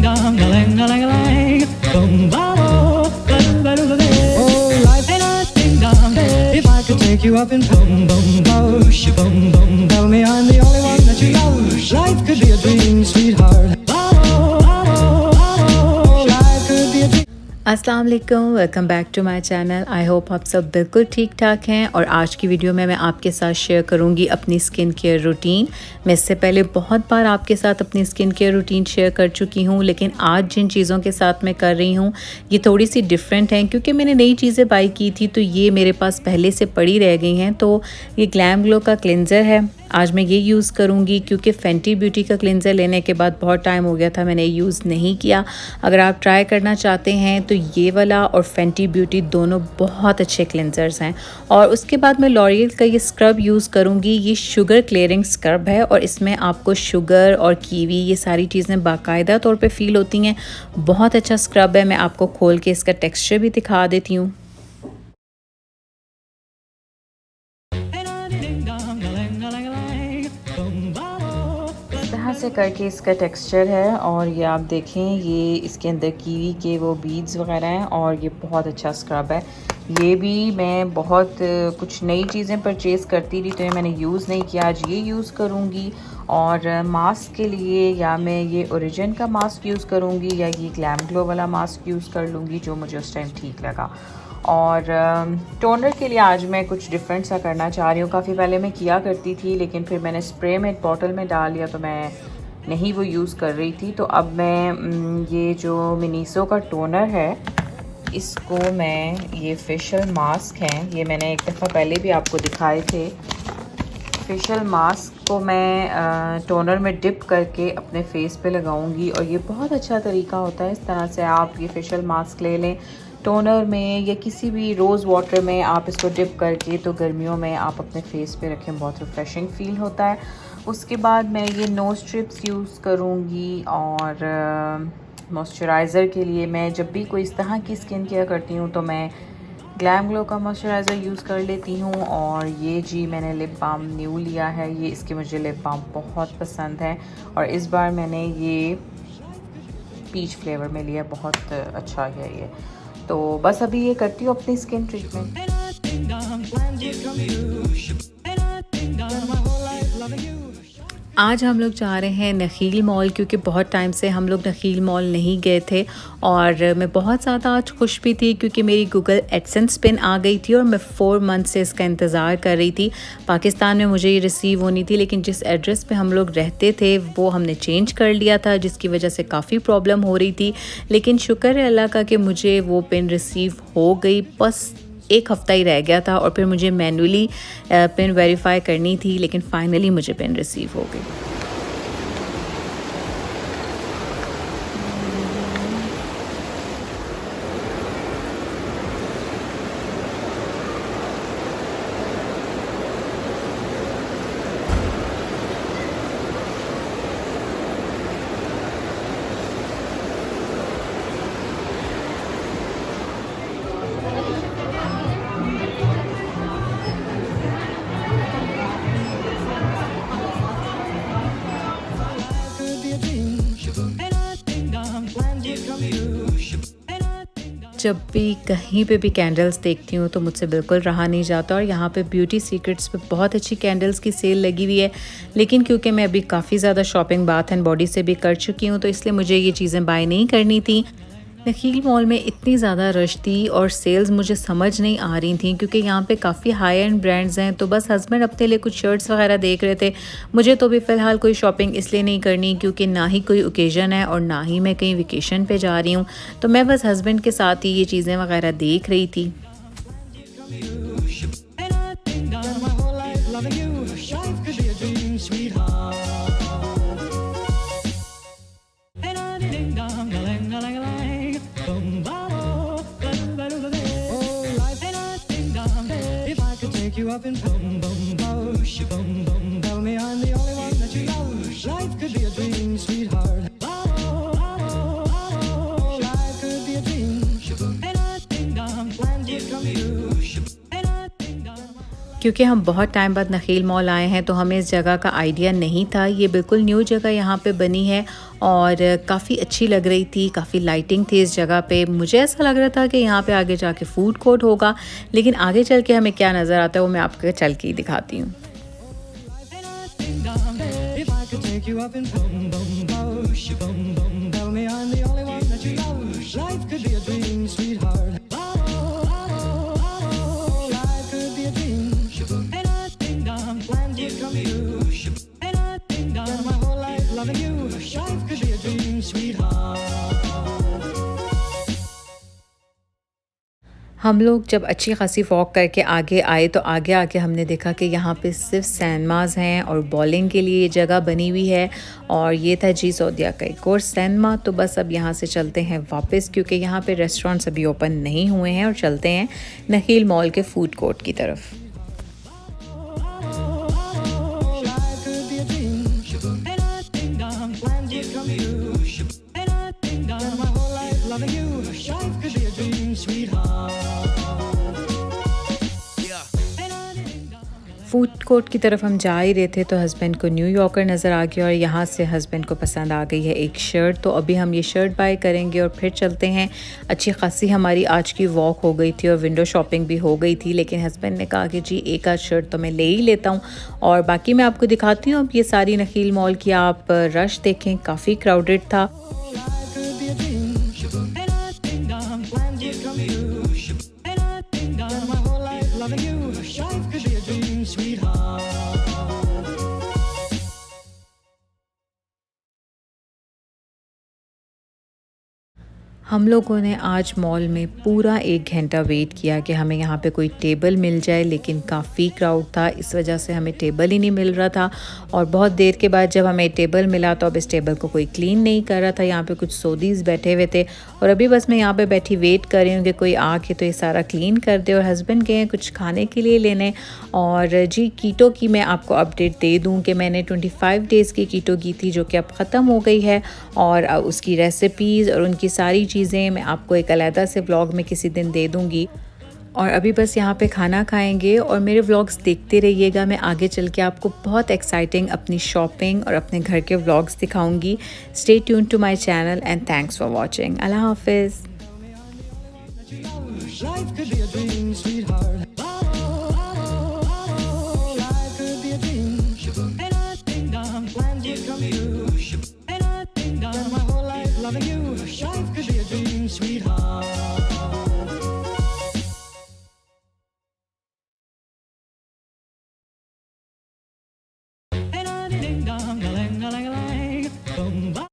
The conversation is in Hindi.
dong, a lang, a lang, a lang. Boom, ba, bo, ba, do, ba, do, ba, do. Oh, life ain't a ding dong. If I could take you up in boom, boom, boom, boom, boom, tell me I'm the only one that you love. Life could be a dream, sweetheart. Ba, bo, ba, bo, ba, bo. Life could be a dream. अस्सलाम वालेकुम, welcome back to my channel. I hope आप सब बिल्कुल ठीक ठाक हैं। और आज की वीडियो में मैं आपके साथ शेयर करूंगी अपनी स्किन केयर रूटीन। मैं इससे पहले बहुत बार आपके साथ अपनी स्किन केयर रूटीन शेयर कर चुकी हूं, लेकिन आज जिन चीज़ों के साथ मैं कर रही हूं ये थोड़ी सी डिफरेंट हैं, क्योंकि मैंने नई चीज़ें बाई की थी तो ये मेरे पास पहले से पड़ी रह गई हैं। तो ये ग्लैम ग्लो का क्लिनज़र है, आज मैं ये यूज़ करूँगी, क्योंकि फेंटी ब्यूटी का क्लिनज़र लेने के बाद बहुत टाइम हो गया था, मैंने यूज़ नहीं किया। अगर आप ट्राई करना चाहते हैं तो ये वाला और फेंटी ब्यूटी दोनों बहुत अच्छे क्लिनज़र्स हैं। और उसके बाद मैं लॉरियल का ये स्क्रब यूज़ करूँगी। ये शुगर क्लियरिंग स्क्रब है और इसमें आपको शुगर और कीवी ये सारी चीज़ें बाकायदा तौर पे फ़ील होती हैं। बहुत अच्छा स्क्रब है। मैं आपको खोल के इसका टेक्सचर भी दिखा देती हूँ। इस तरह से करके इसका टेक्सचर है और ये आप देखें, ये इसके अंदर कीवी के वो बीड्स वगैरह हैं और ये बहुत अच्छा स्क्रब है। ये भी मैं बहुत कुछ नई चीज़ें परचेज़ करती रही तो ये मैंने यूज़ नहीं किया, आज ये यूज़ करूँगी। और मास्क के लिए या मैं ये ओरिजिन का मास्क यूज़ करूँगी या ये ग्लैम ग्लो वाला मास्क यूज़ कर लूँगी, जो मुझे उस टाइम ठीक लगा। और टोनर के लिए आज मैं कुछ डिफरेंट सा करना चाह रही हूँ। काफ़ी पहले मैं किया करती थी, लेकिन फिर मैंने स्प्रे में बॉटल में डाल लिया तो मैं नहीं वो यूज़ कर रही थी। तो अब मैं ये जो मिनीसो का टोनर है, इसको मैं, ये फेशियल मास्क हैं, ये मैंने एक दफ़ा पहले भी आपको दिखाए थे। फेशियल मास्क को मैं टोनर में डिप करके अपने फेस पे लगाऊंगी और ये बहुत अच्छा तरीका होता है। इस तरह से आप ये फेशियल मास्क ले लें टोनर में या किसी भी रोज़ वाटर में, आप इसको डिप करके तो गर्मियों में आप अपने फेस पे रखें, बहुत रिफ़्रेशिंग फ़ील होता है। उसके बाद मैं ये नोज़ स्ट्रिप्स यूज़ करूँगी। और मॉइस्चराइज़र के लिए मैं जब भी कोई इस तरह की स्किन केयर करती हूँ तो मैं ग्लैम ग्लो का मॉइस्चराइज़र यूज़ कर लेती हूँ। और ये जी मैंने लिप बाम न्यू लिया है, ये इसके मुझे लिप बाम बहुत पसंद है और इस बार मैंने ये पीच फ्लेवर में लिया, बहुत अच्छा है ये। तो बस अभी ये करती हूँ अपनी स्किन ट्रीटमेंट। आज हम लोग जा रहे हैं नखील मॉल, क्योंकि बहुत टाइम से हम लोग नखील मॉल नहीं गए थे। और मैं बहुत ज़्यादा आज खुश भी थी, क्योंकि मेरी गूगल एडसेंस पिन आ गई थी और मैं 4 मंथ से इसका इंतज़ार कर रही थी। पाकिस्तान में मुझे ये रिसीव होनी थी, लेकिन जिस एड्रेस पे हम लोग रहते थे वो हमने चेंज कर लिया था, जिसकी वजह से काफ़ी प्रॉब्लम हो रही थी। लेकिन शुक्र है अल्लाह का कि मुझे वो पिन रिसीव हो गई। बस एक हफ़्ता ही रह गया था और फिर मुझे मैनुअली पिन वेरीफाई करनी थी, लेकिन फ़ाइनली मुझे पिन रिसीव हो गई। जब भी कहीं पे भी कैंडल्स देखती हूँ तो मुझसे बिल्कुल रहा नहीं जाता। और यहाँ पे ब्यूटी सीक्रेट्स पे बहुत अच्छी कैंडल्स की सेल लगी हुई है, लेकिन क्योंकि मैं अभी काफ़ी ज़्यादा शॉपिंग बाथ एंड बॉडी से भी कर चुकी हूँ तो इसलिए मुझे ये चीज़ें बाय नहीं करनी थी। नखील मॉल में इतनी ज़्यादा रश थी और सेल्स मुझे समझ नहीं आ रही थी, क्योंकि यहाँ पे काफ़ी हाई एंड ब्रांड्स हैं। तो बस हस्बैंड अपने लिए कुछ शर्ट्स वगैरह देख रहे थे। मुझे तो भी फ़िलहाल कोई शॉपिंग इसलिए नहीं करनी, क्योंकि ना ही कोई ओकेज़न है और ना ही मैं कहीं वेकेशन पे जा रही हूँ। तो मैं बस हस्बैंड के साथ ही ये चीज़ें वगैरह देख रही थी। Take you up in boom boom boom boom boom. Tell me I'm the only one that you love. Life could be a dream, sweetheart. Life could be a dream. क्योंकि हम बहुत टाइम बाद नखील मॉल आए हैं तो हमें इस जगह का आइडिया नहीं था। ये बिल्कुल न्यू जगह यहाँ पे बनी है और काफ़ी अच्छी लग रही थी, काफ़ी लाइटिंग थी इस जगह पे। मुझे ऐसा लग रहा था कि यहाँ पे आगे जाके फ़ूड कोर्ट होगा, लेकिन आगे चल के हमें क्या नज़र आता है वो मैं आपको चल के ही दिखाती हूँ। If I could take you up in boom boom bosh, boom boom, tell me I'm the only one that you love. Life could be a dream, sweetheart. Life could be a dream. And I ding dong, plans would come true. And I ding dong, spend my whole life loving you. Life could be a dream, sweetheart. हम लोग जब अच्छी खासी वॉक करके आगे आए तो आगे आके हमने देखा कि यहाँ पे सिर्फ सिनेमाज़ हैं और बॉलिंग के लिए ये जगह बनी हुई है। और ये था जी सौदिया का एक और सिनेमा। तो बस अब यहाँ से चलते हैं वापस, क्योंकि यहाँ पे रेस्टोरेंट्स अभी ओपन नहीं हुए हैं, और चलते हैं नखील मॉल के फूड कोर्ट की तरफ। Life could be a dream. And I ding dong, plans would come true. And I ding dong, spend my whole life loving you. Life could be a dream, sweetheart. Food court की तरफ हम जा ही रहे थे तो हस्बैंड को न्यू यॉर्कर नज़र आ गया और यहाँ से हस्बैंड को पसंद आ गई है एक शर्ट। तो अभी हम ये शर्ट बाय करेंगे और फिर चलते हैं। अच्छी खासी हमारी आज की वॉक हो गई थी और विंडो शॉपिंग भी हो गई थी, लेकिन हस्बैंड ने कहा कि जी एक आध शर्ट तो मैं ले ही लेता हूँ। और बाकी मैं आपको दिखाती हूँ। अब ये सारी नखील मॉल की आप रश देखें, काफ़ी क्राउडेड था। Life could be a dream. And I ding dong, plans would come true. And I ding dong, spend my whole life loving you. Life could be a dream, sweetheart. हम लोगों ने आज मॉल में पूरा 1 घंटा वेट किया कि हमें यहाँ पे कोई टेबल मिल जाए, लेकिन काफ़ी क्राउड था, इस वजह से हमें टेबल ही नहीं मिल रहा था। और बहुत देर के बाद जब हमें टेबल मिला तो अब इस टेबल को कोई क्लीन नहीं कर रहा था। यहाँ पे कुछ सऊदीज़ बैठे हुए थे और अभी बस मैं यहाँ पे बैठी वेट कर रही हूँ कि कोई आके तो ये सारा क्लीन कर दे। और हस्बैंड गए हैं कुछ खाने के लिए लेने। और जी कीटो की मैं आपको अपडेट दे दूँ कि मैंने 25 डेज़ की कीटो की थी, जो कि अब ख़त्म हो गई है। और उसकी रेसिपीज़ और उनकी सारी चीज़ें मैं आपको एक अलहदा से व्लॉग में किसी दिन दे दूँगी। और अभी बस यहाँ पे खाना खाएंगे और मेरे व्लॉग्स देखते रहिएगा। मैं आगे चल के आपको बहुत एक्साइटिंग अपनी शॉपिंग और अपने घर के व्लॉग्स दिखाऊंगी। Stay tuned to my channel and thanks for watching. अल्लाह हाफिज़। Life could be a dream, sweetheart.